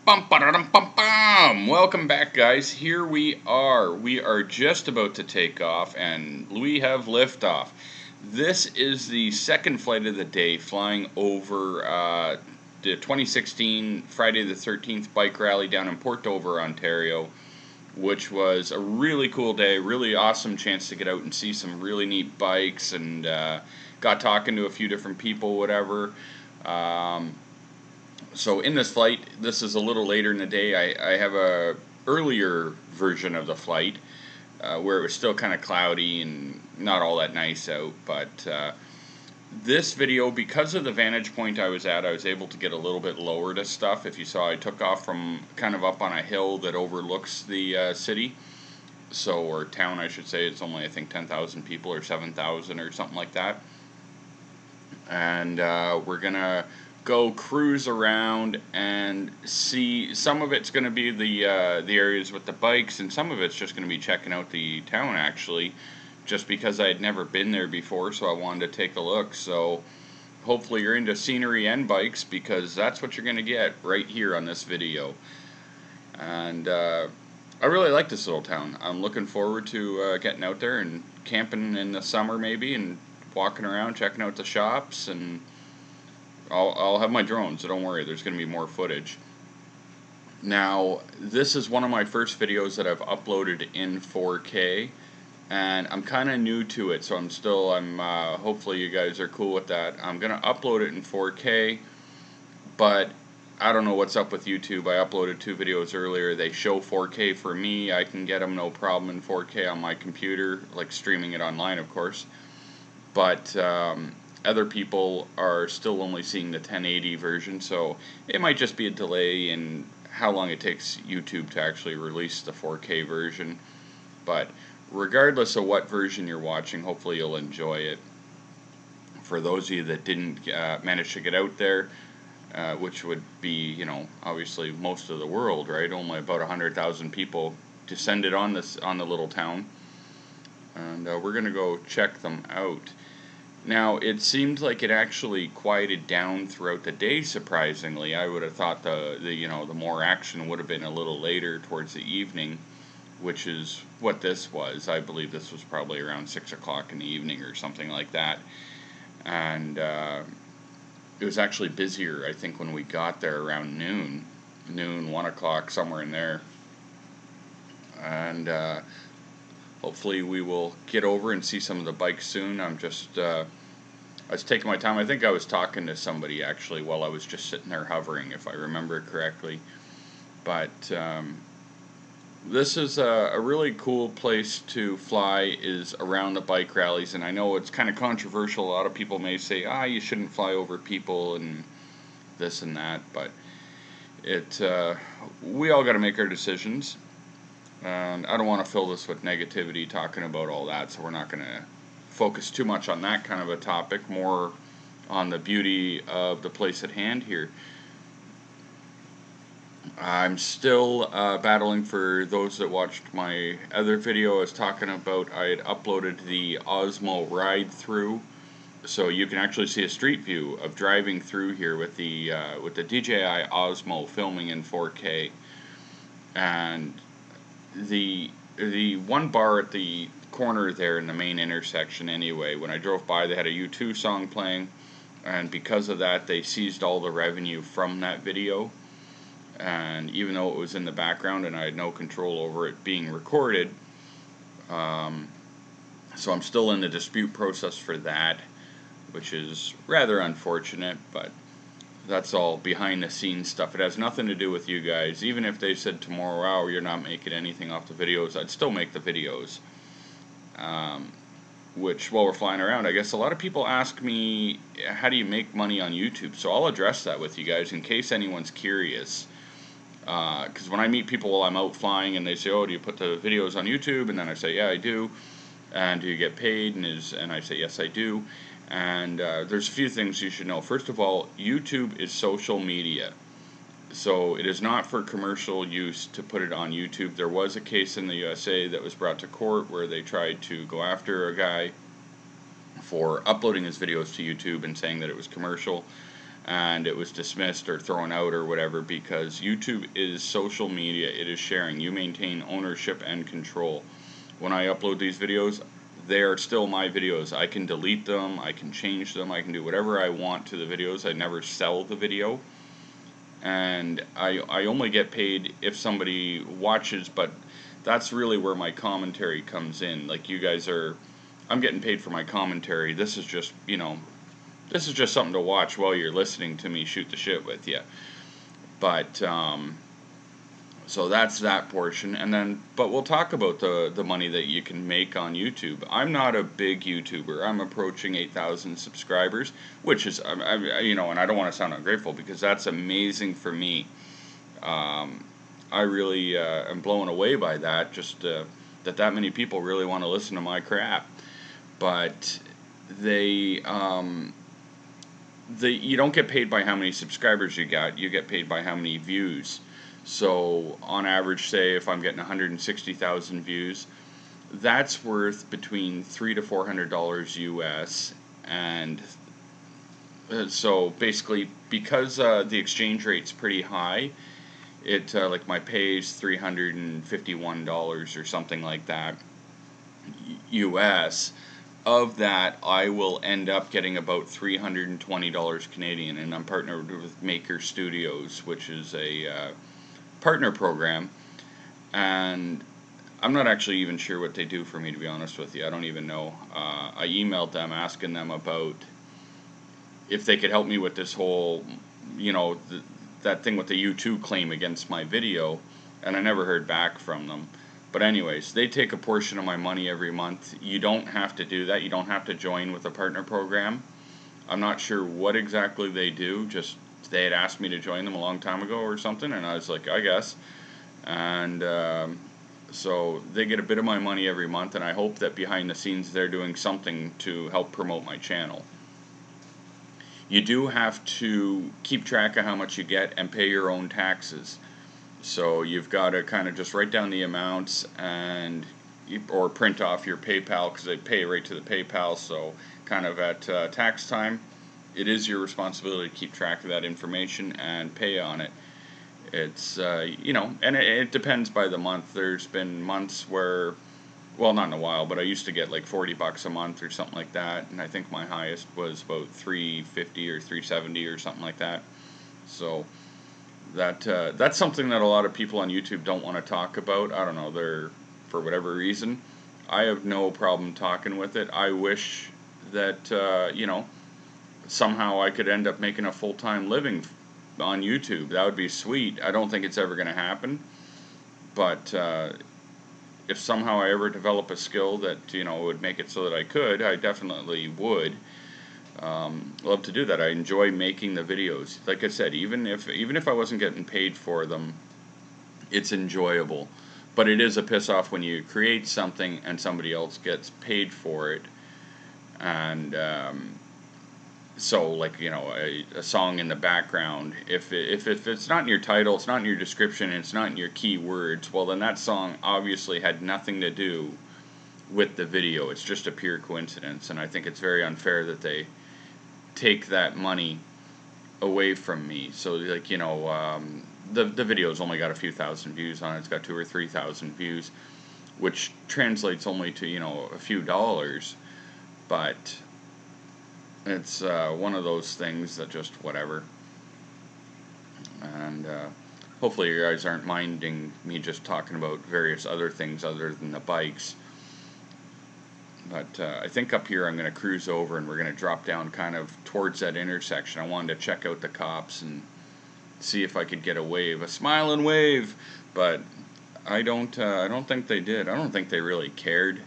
Bum, ba-da-dum, bum, bum. Welcome back, guys. Here we are. We are just about to take off, and we have liftoff. This is the second flight of the day, flying over the 2016 Friday the 13th bike rally down in Port Dover, Ontario, which was a really cool day, really awesome chance to get out and see some really neat bikes, and got talking to a few different people, whatever. So in this flight, this is a little later in the day. I have a earlier version of the flight where it was still kind of cloudy and not all that nice out. But this video, because of the vantage point I was at, I was able to get a little bit lower to stuff. If you saw, I took off from kind of up on a hill that overlooks the city. So, or town, I should say. It's only, I think, 10,000 people or 7,000 or something like that. And we're going to go cruise around and see. Some of it's going to be the areas with the bikes, and some of it's just going to be checking out the town, actually, just because I had never been there before, so I wanted to take a look. So hopefully you're into scenery and bikes, because that's what you're going to get right here on this video. And I really like this little town. I'm looking forward to getting out there and camping in the summer maybe, and walking around checking out the shops. And I'll have my drone, so don't worry, there's going to be more footage. Now, this is one of my first videos that I've uploaded in 4K, and I'm kind of new to it, so I'm hopefully you guys are cool with that. I'm going to upload it in 4K, but I don't know what's up with YouTube. I uploaded 2 videos earlier. They show 4K for me. I can get them no problem in 4K on my computer, like streaming it online, of course. But other people are still only seeing the 1080 version, so it might just be a delay in how long it takes YouTube to actually release the 4K version. But regardless of what version you're watching, hopefully you'll enjoy it. For those of you that didn't manage to get out there, which would be, obviously most of the world, right? Only about 100,000 people descended on the little town, and we're gonna go check them out. Now, it seemed like it actually quieted down throughout the day, surprisingly. I would have thought the more action would have been a little later towards the evening, which is what this was. I believe this was probably around 6 o'clock in the evening or something like that. And it was actually busier, I think, when we got there around noon, 1 o'clock, somewhere in there. And hopefully we will get over and see some of the bikes soon. I was taking my time. I think I was talking to somebody actually while I was just sitting there hovering, if I remember correctly. But this is a really cool place to fly, is around the bike rallies. And I know it's kind of controversial. A lot of people may say, you shouldn't fly over people and this and that. But we all got to make our decisions. And I don't want to fill this with negativity talking about all that, so we're not going to focus too much on that kind of a topic, more on the beauty of the place at hand here. I'm still battling. For those that watched my other video, I was talking about, I had uploaded the Osmo ride through, so you can actually see a street view of driving through here with the DJI Osmo filming in 4K. And the one bar at the corner there in the main intersection, anyway, when I drove by, they had a U2 song playing, and because of that they seized all the revenue from that video. And even though it was in the background and I had no control over it being recorded, so I'm still in the dispute process for that, which is rather unfortunate, but that's all behind the scenes stuff. It has nothing to do with you guys. Even if they said tomorrow, you're not making anything off the videos, I'd still make the videos. Which, while we're flying around, I guess a lot of people ask me, how do you make money on YouTube? So I'll address that with you guys in case anyone's curious. Because when I meet people while I'm out flying and they say, do you put the videos on YouTube? And then I say, yeah, I do. And do you get paid? And I say, yes, I do. And there's a few things you should know. First of all, YouTube is social media. So it is not for commercial use to put it on YouTube. There was a case in the USA that was brought to court where they tried to go after a guy for uploading his videos to YouTube and saying that it was commercial. and it was dismissed or thrown out or whatever, because YouTube is social media. It is sharing. You maintain ownership and control. When I upload these videos, they are still my videos. I can delete them, I can change them, I can do whatever I want to the videos. I never sell the video, and I only get paid if somebody watches, but that's really where my commentary comes in. Like, you guys are, I'm getting paid for my commentary. This is just, this is just something to watch while you're listening to me shoot the shit with you. But, so that's that portion. And then, but we'll talk about the money that you can make on YouTube. I'm not a big YouTuber. I'm approaching 8,000 subscribers, which is, and I don't want to sound ungrateful, because that's amazing for me. I really am blown away by that, just that many people really want to listen to my crap. But you don't get paid by how many subscribers you got. You get paid by how many views. So on average, say if I'm getting 160,000 views, that's worth between $300 to $400 US. And so basically, because the exchange rate's pretty high, it like my pay is $351 or something like that US. Of that, I will end up getting about $320 Canadian, and I'm partnered with Maker Studios, which is a partner program, and I'm not actually even sure what they do for me, to be honest with you. I don't even know. I emailed them asking them about if they could help me with this whole, that thing with the U2 claim against my video, and I never heard back from them. But anyways, they take a portion of my money every month. You don't have to do that. You don't have to join with a partner program. I'm not sure what exactly they do. Just they had asked me to join them a long time ago or something, and I was like, I guess. And so they get a bit of my money every month, and I hope that behind the scenes they're doing something to help promote my channel. You do have to keep track of how much you get and pay your own taxes. So you've got to kind of just write down the amounts or print off your PayPal, because they pay right to the PayPal. So kind of at tax time, it is your responsibility to keep track of that information and pay on it. It's, and it depends by the month. There's been months where, well, not in a while, but I used to get like $40 a month or something like that, and I think my highest was about $350 or $370 or something like that. So that's something that a lot of people on YouTube don't want to talk about. I don't know, for whatever reason. I have no problem talking with it. I wish that somehow I could end up making a full-time living on YouTube. That would be sweet. I don't think it's ever going to happen, but if somehow I ever develop a skill that would make it so that I could, I definitely would love to do that. I enjoy making the videos. Like I said, even if I wasn't getting paid for them, it's enjoyable. But it is a piss off when you create something and somebody else gets paid for it. And so, like, a song in the background, if it's not in your title, it's not in your description, and it's not in your keywords, well, then that song obviously had nothing to do with the video. It's just a pure coincidence, and I think it's very unfair that they take that money away from me. So, like, the video's only got a few thousand views on it. It's got 2,000 or 3,000 views, which translates only to a few dollars, but it's one of those things that just whatever. And hopefully you guys aren't minding me just talking about various other things other than the bikes. But I think up here I'm going to cruise over, and we're going to drop down kind of towards that intersection. I wanted to check out the cops and see if I could get a smile and wave, but I don't think they did. I don't think they really cared.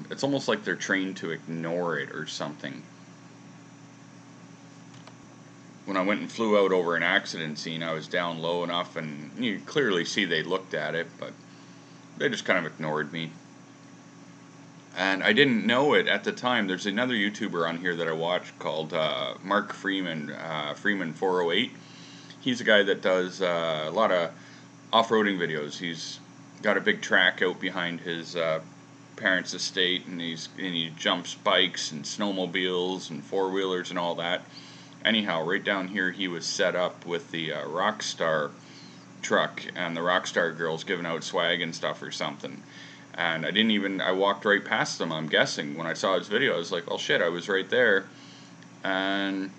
It's almost like they're trained to ignore it or something. When I went and flew out over an accident scene, I was down low enough, and you could clearly see they looked at it, but they just kind of ignored me. And I didn't know it at the time. There's another YouTuber on here that I watch called Mark Freeman, Freeman 408. He's a guy that does a lot of off-roading videos. He's got a big track out behind his parents' estate, and he jumps bikes and snowmobiles and four-wheelers and all that. anyhow, right down here he was set up with the Rockstar truck, and the Rockstar girls giving out swag and stuff or something. And I walked right past them, I'm guessing. When I saw his video, I was like, oh shit, I was right there. And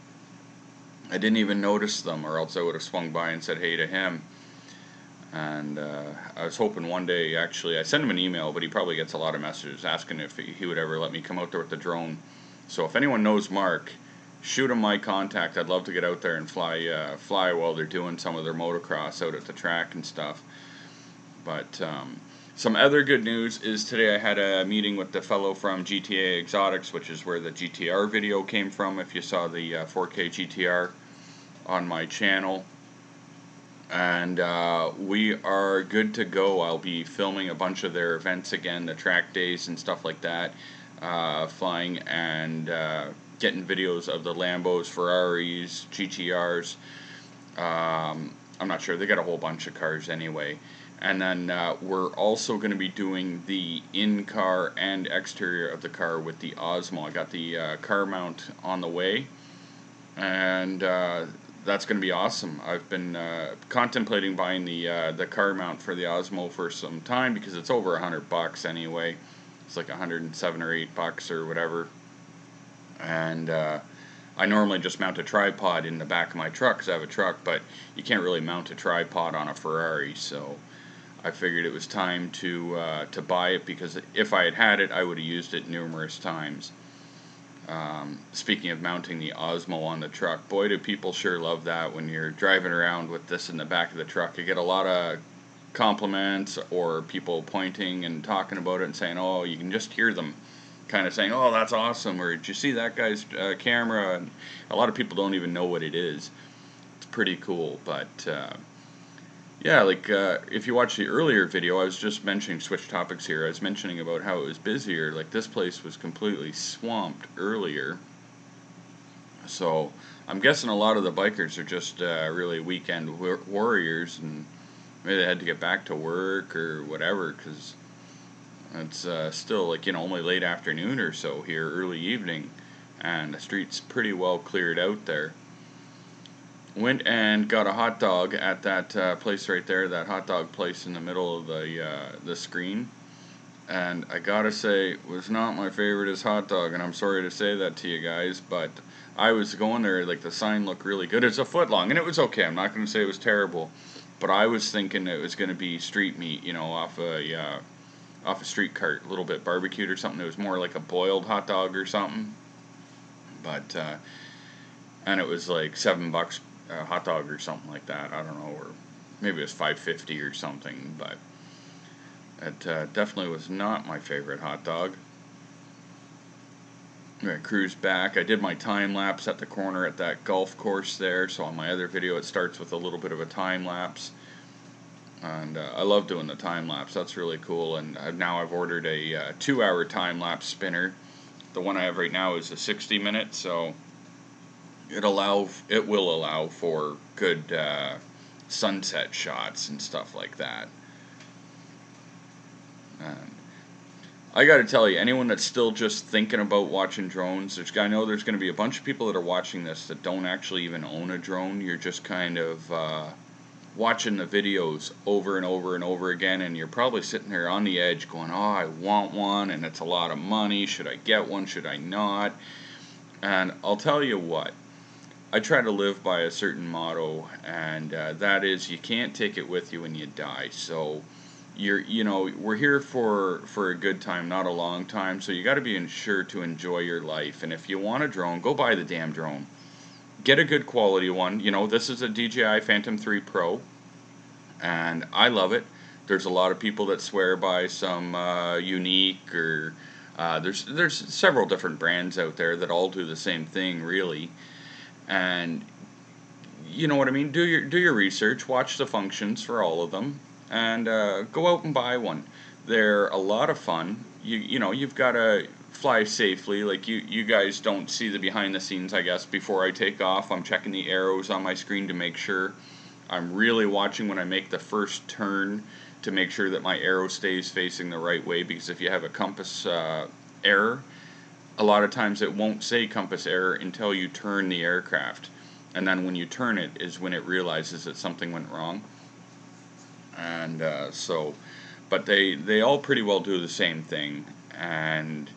I didn't even notice them, or else I would have swung by and said hey to him. And I was hoping one day, actually, I sent him an email, but he probably gets a lot of messages asking if he would ever let me come out there with the drone. So if anyone knows Mark, shoot him my contact. I'd love to get out there and fly while they're doing some of their motocross out at the track and stuff. But some other good news is today I had a meeting with the fellow from GTA Exotics, which is where the GTR video came from, if you saw the 4K GTR on my channel. And we are good to go. I'll be filming a bunch of their events again, the track days and stuff like that, flying and getting videos of the Lambos, Ferraris, GTRs. I'm not sure, they got a whole bunch of cars anyway. And then we're also going to be doing the in-car and exterior of the car with the Osmo. I got the car mount on the way, and that's going to be awesome. I've been contemplating buying the car mount for the Osmo for some time, because it's over $100 anyway. It's like 107 or $8 or whatever. And I normally just mount a tripod in the back of my truck, because I have a truck, but you can't really mount a tripod on a Ferrari, so I figured it was time to buy it, because if I had had it, I would have used it numerous times. Speaking of mounting the Osmo on the truck, boy, do people sure love that when you're driving around with this in the back of the truck. You get a lot of compliments, or people pointing and talking about it and saying, oh, you can just hear them kind of saying, oh, that's awesome, or did you see that guy's camera? And a lot of people don't even know what it is. It's pretty cool. But yeah, like if you watch the earlier video, I was just mentioning, switch topics here, I was mentioning about how it was busier. Like, this place was completely swamped earlier. So I'm guessing a lot of the bikers are just really weekend warriors, and maybe they had to get back to work or whatever, because it's still, like, you know, only late afternoon or so here, early evening, and the street's pretty well cleared out there. Went and got a hot dog at that place right there, that hot dog place in the middle of the screen. And I gotta say, it was not my favorite as hot dog, and I'm sorry to say that to you guys, but I was going there, like, the sign looked really good. It's a foot long, and it was okay. I'm not going to say it was terrible, but I was thinking it was going to be street meat, you know, off a street cart, a little bit barbecued or something. It was more like a boiled hot dog or something. But and it was like $7 a hot dog or something like that. I don't know, or maybe it was $5.50 or something. But it definitely was not my favorite hot dog. I cruised back. I did my time lapse at the corner at that golf course there. So on my other video, it starts with a little bit of a time lapse. And I love doing the time lapse. That's really cool. And now I've ordered a 2-hour time lapse spinner. The one I have right now is a 60-minute, so it will allow for good sunset shots and stuff like that. And I got to tell you, anyone that's still just thinking about watching drones, I know there's going to be a bunch of people that are watching this that don't actually even own a drone. You're just kind of watching the videos over and over and over again, and you're probably sitting there on the edge going, oh, I want one, and it's a lot of money. Should I get one? Should I not? And I'll tell you what, I try to live by a certain motto, and that is, you can't take it with you when you die. So we're here for a good time, not a long time, so you got to be sure to enjoy your life. And if you want a drone, go buy the damn drone. Get a good quality one. You know, this is a DJI Phantom 3 Pro, and I love it. There's a lot of people that swear by some unique, or there's several different brands out there that all do the same thing, really. And you know what I mean? Do your research, watch the functions for all of them, and go out and buy one. They're a lot of fun. You know, you've got to fly safely. Like, you guys don't see the behind the scenes, I guess. Before I take off, I'm checking the arrows on my screen to make sure. I'm really watching when I make the first turn to make sure that my arrow stays facing the right way, because if you have a compass error, a lot of times it won't say compass error until you turn the aircraft. and then when you turn it is when it realizes that something went wrong. And but they all pretty well do the same thing. And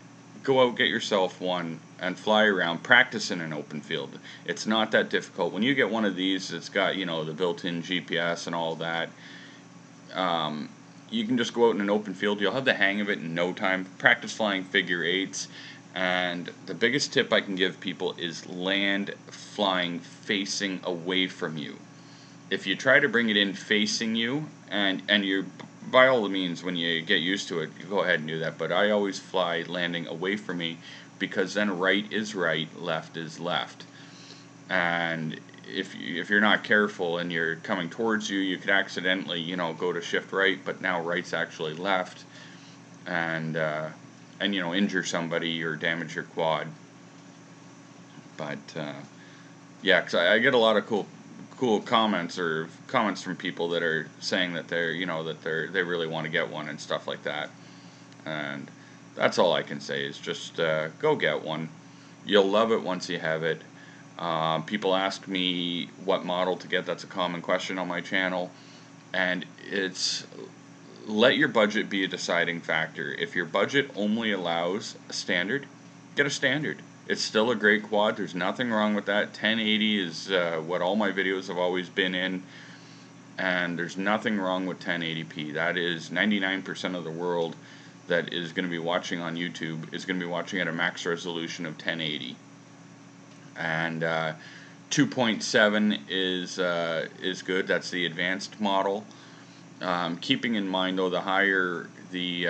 go out, get yourself one, and fly around, practice in an open field. It's not that difficult. When you get one of these, it's got, you know, the built-in GPS and all that. You can just go out in an open field. You'll have the hang of it in no time. Practice flying figure eights. And the biggest tip I can give people is land flying facing away from you. If you try to bring it in facing you, and you, by all means, when you get used to it, you go ahead and do that. But I always fly landing away from me, because then right is right, left is left. And if you're not careful and you're coming towards you, you could accidentally, you know, go to shift right, but now right's actually left, and you know, injure somebody or damage your quad. But yeah, 'cause I get a lot of cool comments from people that are saying that they're, you know, that they really want to get one and stuff like that. And that's all I can say is just go get one. You'll love it once you have it. People ask me what model to get. That's a common question on my channel, and it's, let your budget be a deciding factor. If your budget only allows a standard, get a standard. It's still a great quad. There's nothing wrong with that. 1080 is what all my videos have always been in, and there's nothing wrong with 1080p. That is 99% of the world that is going to be watching on YouTube is going to be watching at a max resolution of 1080. And 2.7 is good. That's the advanced model. Keeping in mind though, the higher the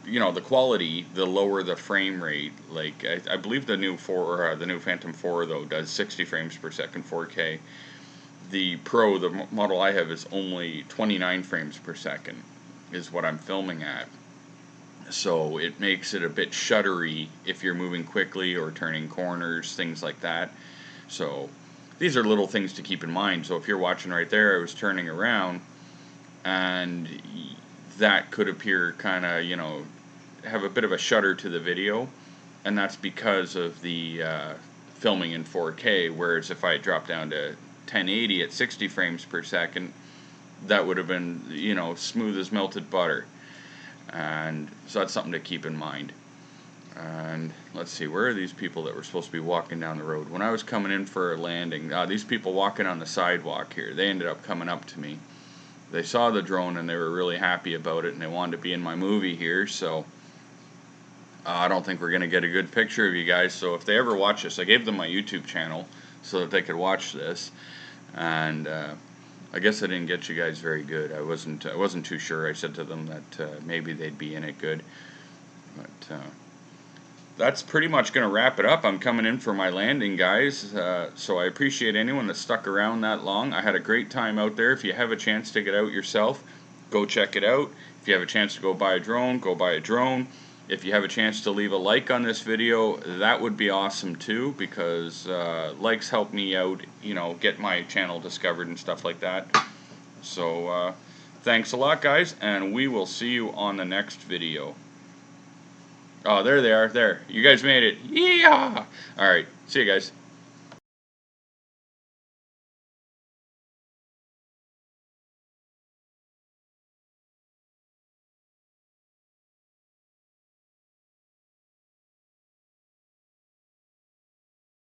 you know, the quality, the lower the frame rate. Like I believe the new Phantom 4 though does 60 frames per second 4K. The Pro, the model I have, is only 29 frames per second is what I'm filming at. So it makes it a bit shuddery if you're moving quickly or turning corners, things like that. So these are little things to keep in mind. So if you're watching right there, I was turning around, and that could appear kind of, you know, have a bit of a shudder to the video, and that's because of the filming in 4K, whereas if I drop down to 1080 at 60 frames per second, that would have been, you know, smooth as melted butter. And so that's something to keep in mind. And let's see, where are these people that were supposed to be walking down the road? When I was coming in for a landing, these people walking on the sidewalk here, they ended up coming up to me. They saw the drone and they were really happy about it, and they wanted to be in my movie here. So I don't think we're going to get a good picture of you guys. So if they ever watch this, I gave them my YouTube channel so that they could watch this. And I guess I didn't get you guys very good. I wasn't too sure. I said to them that maybe they'd be in it good. But that's pretty much going to wrap it up. I'm coming in for my landing, guys. So I appreciate anyone that stuck around that long. I had a great time out there. If you have a chance to get out yourself, go check it out. If you have a chance to go buy a drone, go buy a drone. If you have a chance to leave a like on this video, that would be awesome too, because likes help me out, you know, get my channel discovered and stuff like that. So thanks a lot, guys, and we will see you on the next video. Oh, there they are. There. You guys made it. Yeah! Alright, see you guys.